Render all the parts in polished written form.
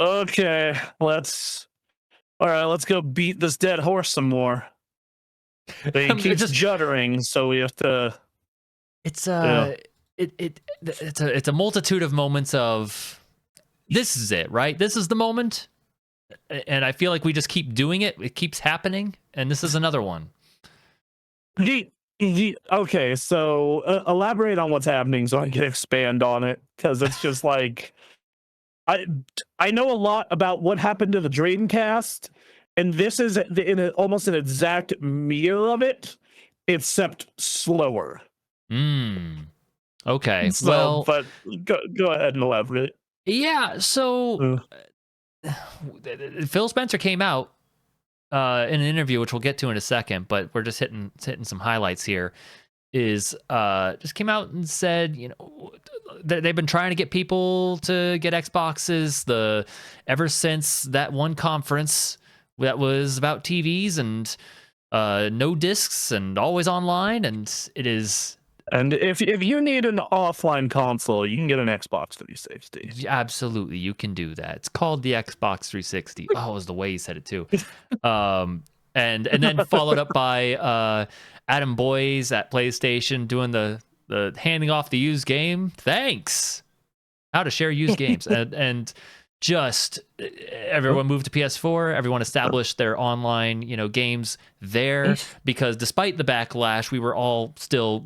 Okay, let's go beat this dead horse some more. But he keeps juddering, so we have to. It's it's a multitude of moments of this is it, right? This is the moment, and I feel like we just keep doing it. It keeps happening, and this is another one. Okay, so elaborate on what's happening so I can expand on it, because it's just like I know a lot about what happened to the Dreamcast, and this is almost an exact mirror of it, except slower. Okay. So, well, but go ahead and elaborate. Yeah. So Phil Spencer came out in an interview, which we'll get to in a second, but we're just hitting some highlights here. Is just came out and said, they've been trying to get people to get Xboxes ever since that one conference that was about TVs and no discs and always online, and it is. And if you need an offline console, you can get an Xbox 360. Absolutely, you can do that. It's called the Xbox 360. Oh, it was the way he said it too. And then followed up by Adam Boyes at PlayStation doing the handing off the used game. Thanks. How to share used games. and just everyone moved to PS4. Everyone established their online, games there, because despite the backlash, we were all still,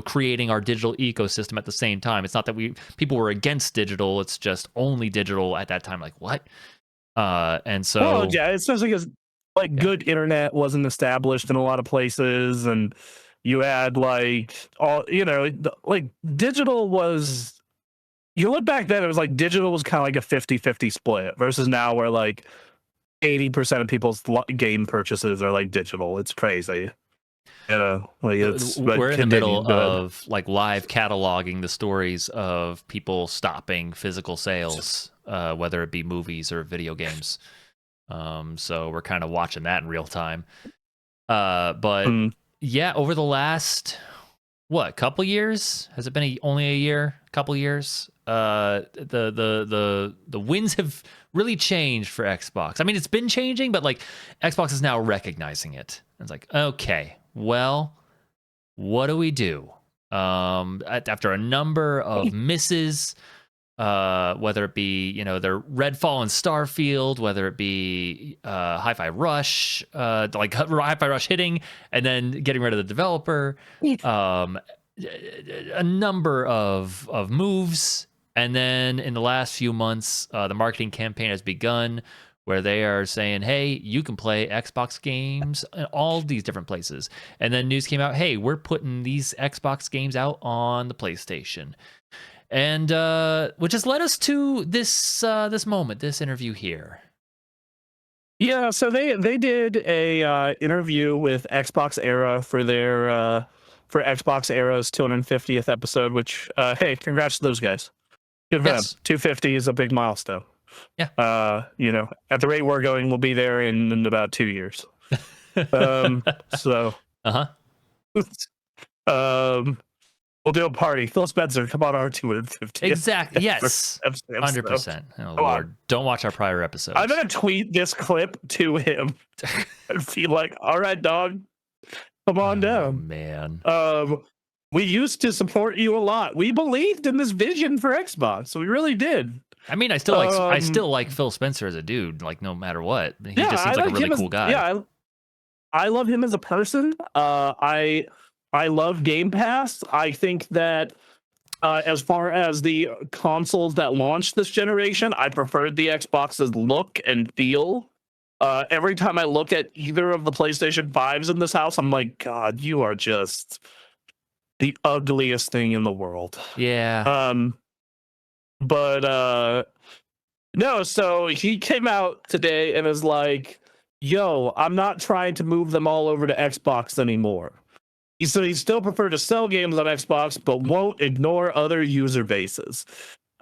creating our digital ecosystem at the same time. It's not that people were against digital. It's just only digital at that time. Like what? And so, well, yeah, especially because good internet wasn't established in a lot of places, and you had digital was. You look back then, it was like digital was kind of like a 50-50 split versus now where 80% of people's game purchases are digital. It's crazy. We're in the middle of live cataloging the stories of people stopping physical sales, whether it be movies or video games. So we're kind of watching that in real time. But yeah, over the last couple years? Has it been only a year? Couple years? The winds have really changed for Xbox. I mean, it's been changing, but Xbox is now recognizing it. It's like, okay, well, what do we do? After a number of misses, whether it be their Redfall and Starfield, whether it be Hi-Fi Rush, Hi-Fi Rush hitting and then getting rid of the developer, a number of moves. And then in the last few months, the marketing campaign has begun where they are saying, hey, you can play Xbox games in all these different places. And then news came out, hey, we're putting these Xbox games out on the PlayStation. And which has led us to this moment, this interview here. Yeah, so they did a interview with Xbox Era for their for Xbox Era's 250th episode, which hey, congrats to those guys. Good for them. 250 is a big milestone. Yeah. At the rate we're going, we'll be there in about 2 years. So. We'll do a party. Phil Spencer, come on our 250. Exactly. Yes. 100%. Oh, Lord. Don't watch our prior episodes. I'm going to tweet this clip to him and feel like, all right, dog, come on down. Man. We used to support you a lot. We believed in this vision for Xbox. So we really did. I mean, I still like Phil Spencer as a dude, no matter what. He just seems like a really cool guy. Yeah, I love him as a person. I love Game Pass. I think that as far as the consoles that launched this generation, I preferred the Xbox's look and feel. Every time I look at either of the PlayStation 5s in this house, I'm like, God, you are just the ugliest thing in the world. Yeah. But no, so he came out today and is like, yo, I'm not trying to move them all over to Xbox anymore. So he still prefer to sell games on Xbox, but won't ignore other user bases.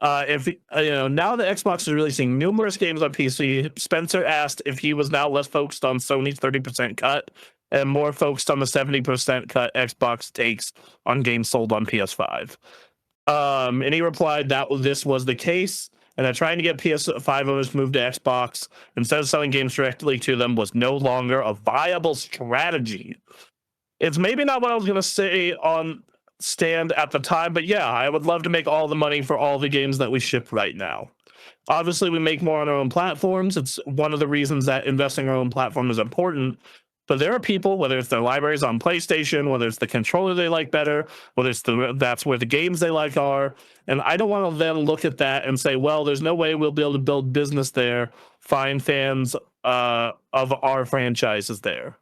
If now that Xbox is releasing numerous games on PC, Spencer asked if he was now less focused on Sony's 30% cut and more focused on the 70% cut Xbox takes on games sold on PS5. And he replied that this was the case, and that trying to get PS5 owners to move to Xbox instead of selling games directly to them was no longer a viable strategy. It's maybe not what I was going to say on stand at the time, but yeah, I would love to make all the money for all the games that we ship right now. Obviously, we make more on our own platforms. It's one of the reasons that investing in our own platform is important. But there are people, whether it's their libraries on PlayStation, whether it's the controller they like better, whether it's that's where the games they like are, and I don't want to then look at that and say, well, there's no way we'll be able to build business there, find fans of our franchises there.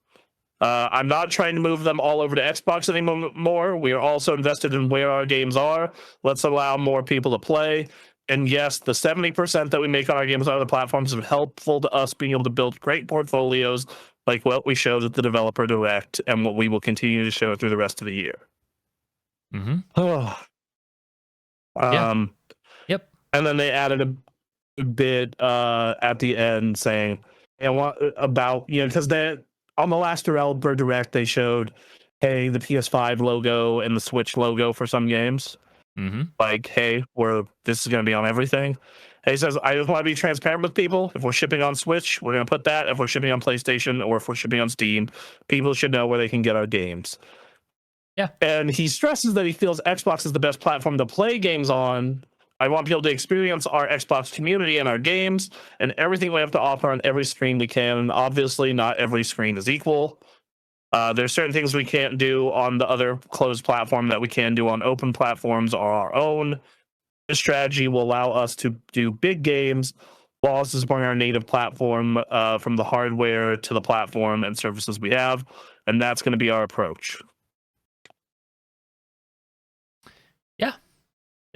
I'm not trying to move them all over to Xbox anymore. We are also invested in where our games are. Let's allow more people to play. And yes, the 70% that we make on our games on other platforms is helpful to us being able to build great portfolios like what we showed at the Developer Direct and what we will continue to show through the rest of the year. Yep. And then they added a bit at the end saying, hey, I want about, because on the last Developer Direct, they showed, hey, the PS5 logo and the Switch logo for some games. Like, hey, this is going to be on everything. He says, I just want to be transparent with people. If we're shipping on Switch, we're going to put that. If we're shipping on PlayStation or if we're shipping on Steam, people should know where they can get our games. Yeah. And he stresses that he feels Xbox is the best platform to play games on. I want people to experience our Xbox community and our games and everything we have to offer on every screen we can. Obviously, not every screen is equal. There's certain things we can't do on the other closed platform that we can do on open platforms or our own. This strategy will allow us to do big games while also supporting our native platform from the hardware to the platform and services we have. And that's going to be our approach. Yeah.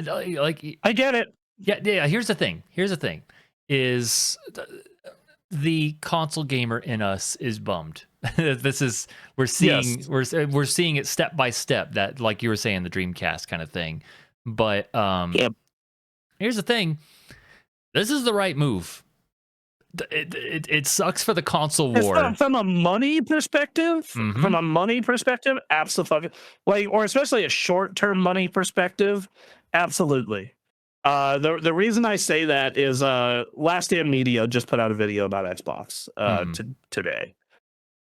Like, I get it. Yeah. Here's the thing. Is the console gamer in us is bummed. We're seeing it step by step, that, like you were saying, the Dreamcast kind of thing. But here's the thing. This is the right move. It sucks for the console war. From a money perspective, absolutely. Or especially a short-term money perspective, absolutely. The reason I say that is Last Stand Media just put out a video about Xbox today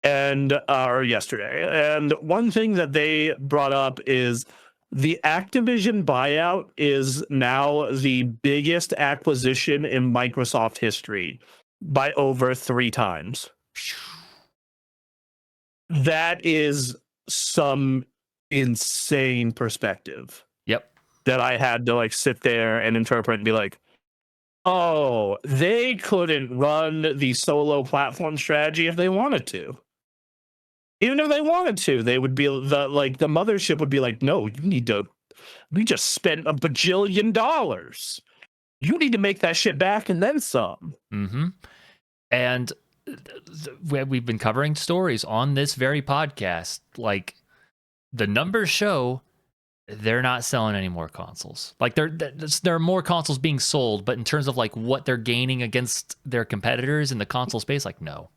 or yesterday, and one thing that they brought up is the Activision buyout is now the biggest acquisition in Microsoft history by over 3 times. That is some insane perspective. Yep. That I had to sit there and interpret and be like, oh, they couldn't run the solo platform strategy if they wanted to. Even if they wanted to, they would be the mothership would be like, no, we just spent $1 bajillion. You need to make that shit back and then some. And we've been covering stories on this very podcast. Like, the numbers show they're not selling any more consoles. Like, there are more consoles being sold, but in terms of what they're gaining against their competitors in the console space, no.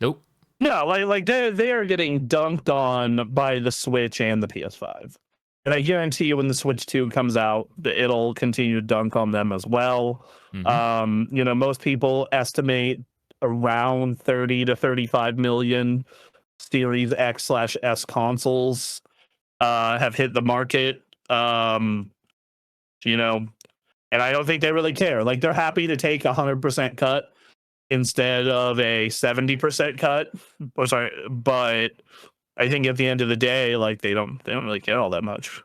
Nope. No, they are getting dunked on by the Switch and the PS5. And I guarantee you when the Switch 2 comes out, it'll continue to dunk on them as well. Most people estimate around 30 to 35 million Series X/S consoles have hit the market. And I don't think they really care. They're happy to take 100% cut instead of a 70% cut. But I think at the end of the day, they don't really care all that much.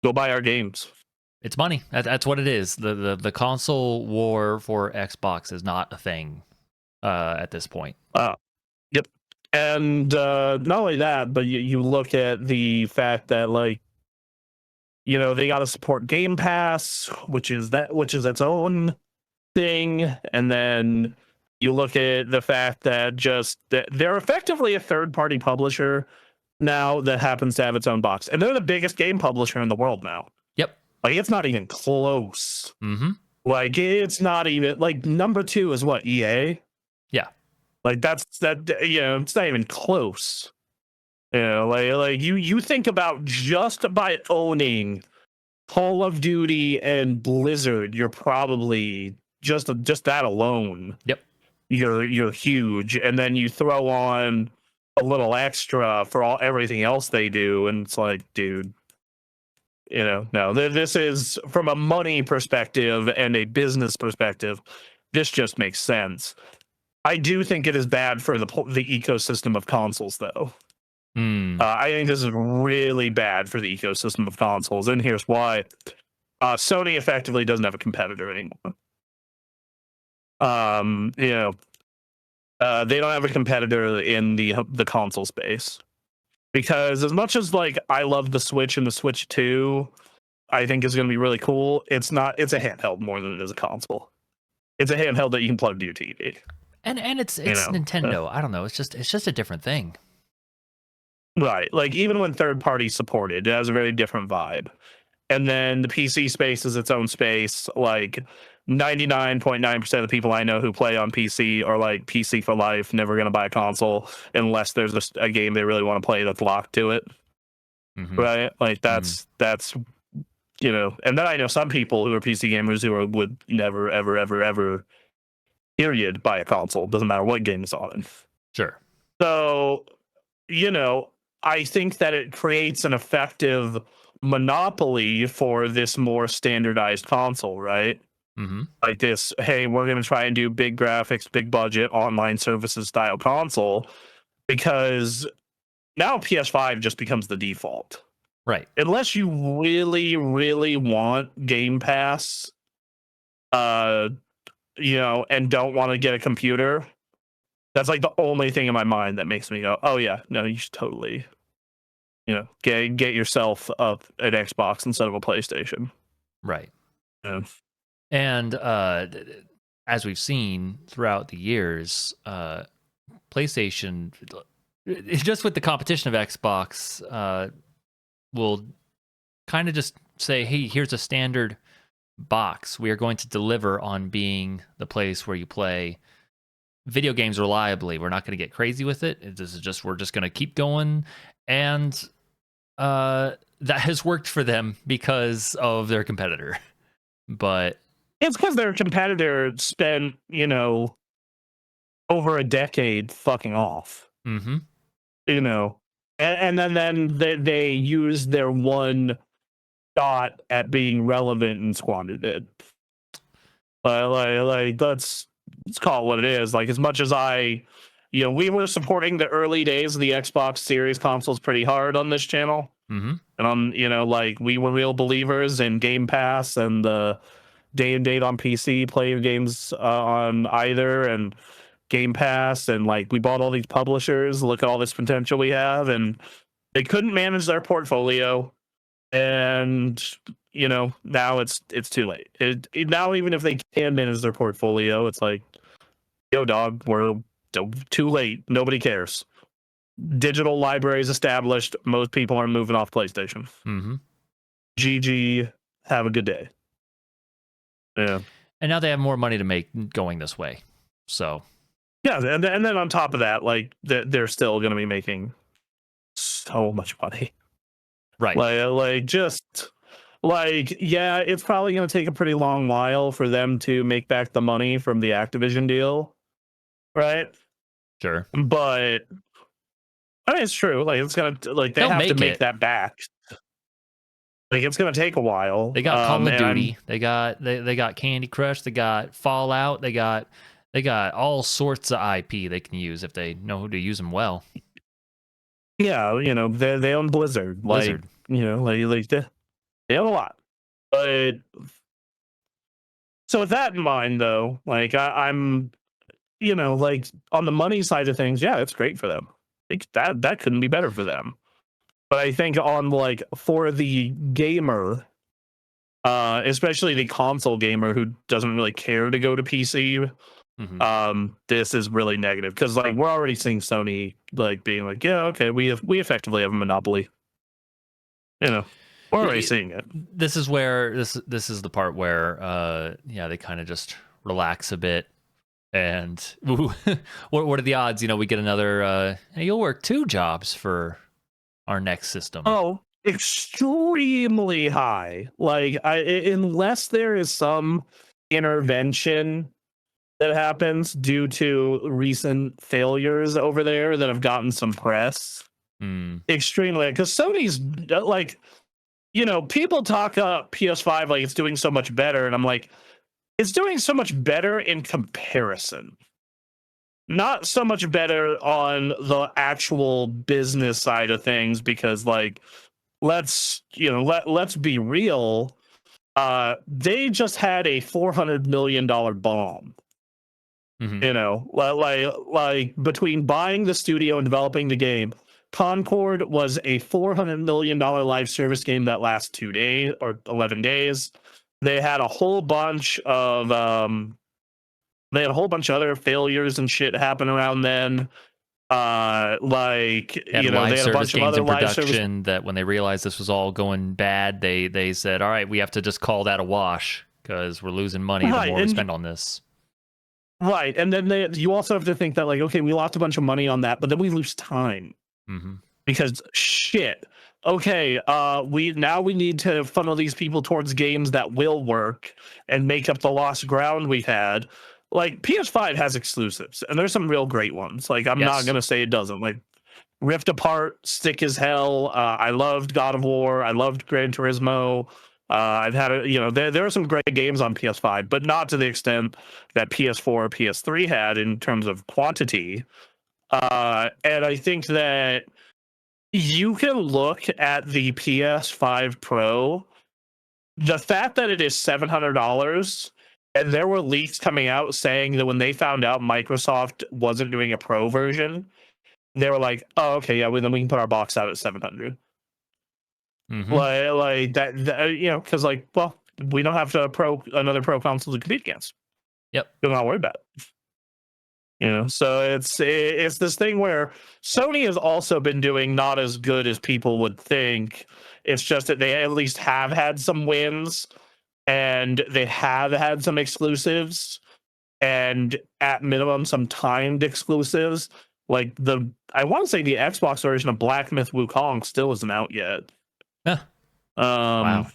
Go buy our games. It's money. That's what it is. The console war for Xbox is not a thing at this point. Yep. And not only that, but you look at the fact that they got to support Game Pass, which is its own thing, and then you look at the fact that they're effectively a third-party publisher now that happens to have its own box. And they're the biggest game publisher in the world now. Yep. It's not even close. It's not even, number 2 is what, EA? Yeah. It's not even close. You think about just by owning Call of Duty and Blizzard, you're probably just that alone. Yep. You're huge, and then you throw on a little extra for everything else they do, and it's like, dude, no. This is from a money perspective and a business perspective. This just makes sense. I do think it is bad for the ecosystem of consoles, though. I think this is really bad for the ecosystem of consoles, and here's why. Sony effectively doesn't have a competitor anymore. They don't have a competitor in the console space, because as much as like I love the Switch and the Switch 2, I think is going to be really cool. It's a handheld more than it is a console. It's a handheld that you can plug to your TV. And it's Nintendo. I don't know. It's just a different thing. Right. Like, even when third party supported, it has a very different vibe. And then the PC space is its own space. Like, 99.9% of the people I know who play on PC are like PC for life, never going to buy a console unless there's a game they really want to play that's locked to it. Mm-hmm. Right? Like, that's and then I know some people who are PC gamers who would never, ever, ever, ever, period, buy a console. Doesn't matter what game is on it. Sure. So, I think that it creates an effective monopoly for this more standardized console, right? Mm-hmm. Like this, hey, we're going to try and do big graphics, big budget, online services style console, because now PS5 just becomes the default. Right. Unless you really, really want Game Pass, and don't want to get a computer, that's like the only thing in my mind that makes me go, oh yeah, no, you should totally, get yourself an Xbox instead of a PlayStation. Right. Yeah. And as we've seen throughout the years, PlayStation, just with the competition of Xbox, will kind of just say, hey, here's a standard box. We are going to deliver on being the place where you play video games reliably. We're not going to get crazy with it. We're just going to keep going. And that has worked for them because of their competitor. But it's because their competitor spent, over a decade fucking off. Mm-hmm. And then they used their one shot at being relevant and squandered it. Like let's call it what it is. Like, as much as we were supporting the early days of the Xbox Series consoles pretty hard on this channel. Mm-hmm. And we were real believers in Game Pass and the day and date on PC, play games on either, and Game Pass, and we bought all these publishers. Look at all this potential we have, and they couldn't manage their portfolio, and now it's too late. Now, even if they can manage their portfolio, it's like, yo, dog, we're too late. Nobody cares. Digital libraries established. Most people are moving off PlayStation. Mm-hmm. GG. Have a good day. Yeah. And now they have more money to make going this way. So. Yeah, and then on top of that, they're still going to be making so much money. Right. Yeah, it's probably going to take a pretty long while for them to make back the money from the Activision deal. Right? Sure. But I mean, it's true. It's gonna they have to make that back. It's gonna take a while. They got Call of Duty. They got Candy Crush. They got Fallout. They got all sorts of IP they can use if they know who to use them well. Yeah, they own Blizzard. They own a lot. But so with that in mind, though, I'm. On the money side of things, yeah, it's great for them. That couldn't be better for them. But I think on for the gamer, especially the console gamer who doesn't really care to go to PC, mm-hmm. This is really negative, because we're already seeing Sony being yeah, okay, we effectively have a monopoly. We're already seeing it. This is where this is the part where they kind of just relax a bit. And what are the odds? We get another. Hey, you'll work 2 jobs for our next system. Oh, extremely high. Like, unless there is some intervention that happens due to recent failures over there that have gotten some press, extremely, because Sony's like, people talk up PS5 like it's doing so much better, and I'm like, it's doing so much better in comparison, not so much better on the actual business side of things, because like, let's be real, they just had a $400 million bomb. Like between buying the studio and developing the game, Concord was a $400 million live service game that lasts 2 days or 11 days. They had a whole bunch of other failures and shit happen around then. Like, they had they had a bunch of games other in live service production that when they realized this was all going bad, they said, all right, we have to just call that a wash because we're losing money the more we spend on this. Right, and then you also have to think that, like, okay, we lost a bunch of money on that, but then we lose time. Because shit, okay, we need to funnel these people towards games that will work and make up the lost ground we had. Like, PS5 has exclusives, and there's some real great ones. Like, I'm not gonna say it doesn't. Like, Rift Apart, sick as hell. I loved God of War. I loved Gran Turismo. I've had there are some great games on PS5, but not to the extent that PS4 or PS3 had in terms of quantity. And I think that you can look at the PS5 Pro, the fact that it is $700, and there were leaks coming out saying that when they found out Microsoft wasn't doing a Pro version, they were like, "Oh, okay, yeah, then we can put our box out at 700." Like that, because like, well, we don't have another Pro console to compete against. Yep, do not worry about it. So it's this thing where Sony has also been doing not as good as people would think. It's just that they at least have had some wins, and they have had some exclusives, and at minimum some timed exclusives. Like I want to say the Xbox version of Black Myth Wukong still isn't out yet. Wow.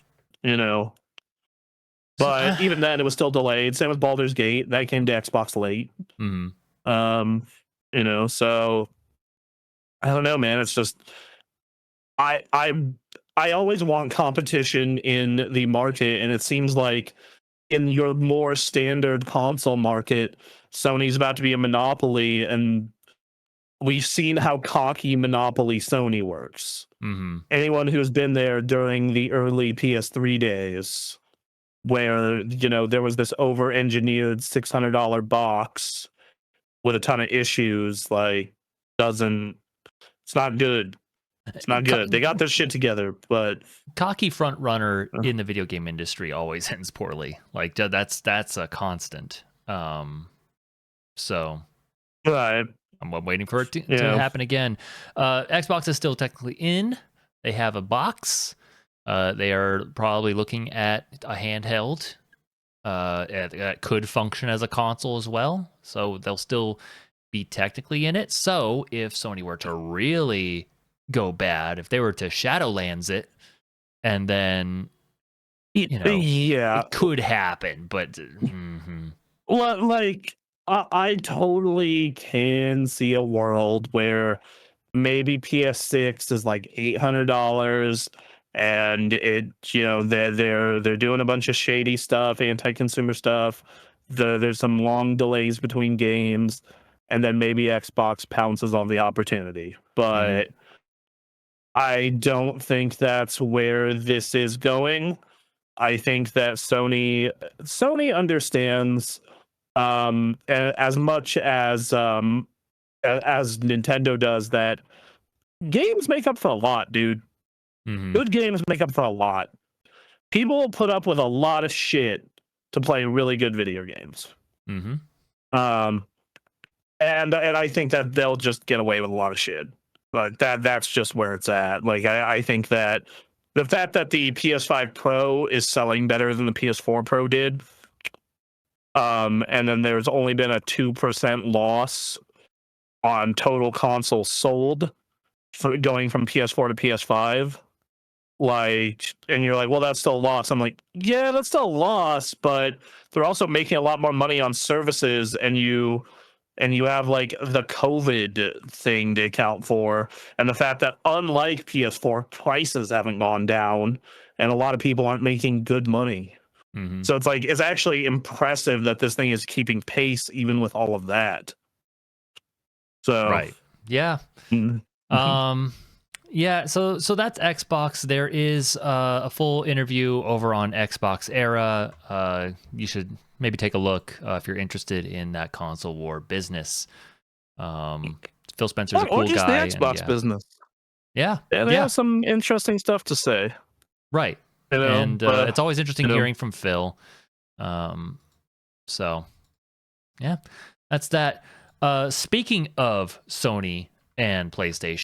But even then, it was still delayed. Same with Baldur's Gate. That came to Xbox late. So I don't know, man. It's just I always want competition in the market, and it seems like in your more standard console market, Sony's about to be a monopoly, and we've seen how cocky monopoly Sony works. Anyone who's been there during the early PS3 days, where there was this over-engineered $600 box with a ton of issues, like, it's not good. It's not good. They got their shit together, but cocky front runner in the video game industry always ends poorly. Like, that's a constant. So right. I'm waiting for it to happen again. Xbox is still technically in. They have a box. They are probably looking at a handheld that could function as a console as well. So they'll still be technically in it. So if Sony were to really go bad, if they were to Shadowlands it, and then it could happen. But well, like, I totally can see a world where maybe PS6 is like $800, and they're doing a bunch of shady stuff, anti-consumer stuff. There's some long delays between games, and then maybe Xbox pounces on the opportunity. But I don't think that's where this is going. I think that Sony understands, as much as Nintendo does, that games make up for a lot, dude. Good games make up for a lot. People will put up with a lot of shit to play really good video games. And I think that they'll just get away with a lot of shit. But that's just where it's at. Like, I think that the fact that the PS5 Pro is selling better than the PS4 Pro did, and then there's only been a 2% loss on total consoles sold for going from PS4 to PS5. like, and you're like, well, that's still a loss. I'm like, yeah, that's still a loss, but they're also making a lot more money on services, and you have like the COVID thing to account for, and the fact that unlike PS4, prices haven't gone down, and a lot of people aren't making good money. Mm-hmm. So it's like, it's actually impressive that this thing is keeping pace even with all of that. So right, yeah. Yeah, so that's Xbox. There is a full interview over on Xbox Era. You should maybe take a look if you're interested in that console war business. Phil Spencer's a cool or just guy. the Xbox and, business. Yeah, Yeah, they have some interesting stuff to say. Right. You know, and but, it's always interesting you know, hearing from Phil. So, yeah, that's that. Speaking of Sony and PlayStation,